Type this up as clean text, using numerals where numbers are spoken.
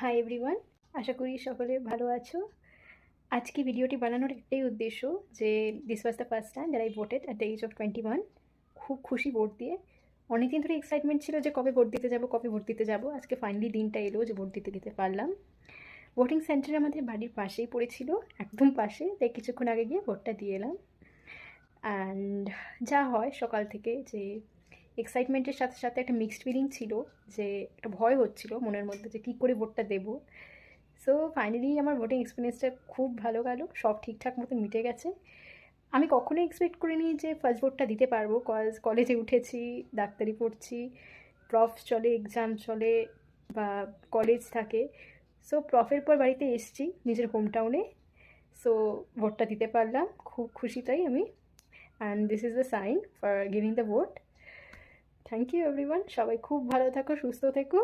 Hi everyone, আশা করি সকলে ভালো আছো। আজকে ভিডিওটি বানানোর একটাই উদ্দেশ্য যে this was the first time that I voted at the age of 21। খুব খুশি ভোট দিয়ে। অনেকদিন ধরে এক্সাইটমেন্ট ছিল যে কবে ভোট দিতে যাব, কবে ভোট দিতে যাব। আজকে ফাইনালি দিনটা এলো যে ভোট দিতে যেতে পারলাম। ভোটিং সেন্টার আমাদের বাড়ির পাশেই পড়েছিল, একদম পাশে, তাই কিছুক্ষণ আগে গিয়ে ভোটটা দিয়ে এলাম। অ্যান্ড যা হয় সকাল থেকে যে এক্সাইটমেন্টের সাথে সাথে একটা মিক্সড ফিলিং ছিল, যে একটা ভয় হচ্ছিল মনের মধ্যে যে কী করে ভোটটা দেবো। সো ফাইনালি আমার ভোটিং এক্সপিরিয়েন্সটা খুব ভালো গেল, সব ঠিকঠাক মতো মিটে গেছে। আমি কখনোই এক্সপেক্ট করিনি যে ফার্স্ট ভোটটা দিতে পারবো, কলেজে উঠেছি, ডাক্তারি পড়ছি, প্রফ চলে, এক্সাম চলে বা কলেজ থাকে। সো প্রফের পর বাড়িতে এসছি নিজের হোম টাউনে। সো ভোটটা দিতে পারলাম, খুব খুশি তাই আমি। And this is the sign for giving the vote. Thank you everyone, সবাই খুব ভালো থাকো, সুস্থ থেকো।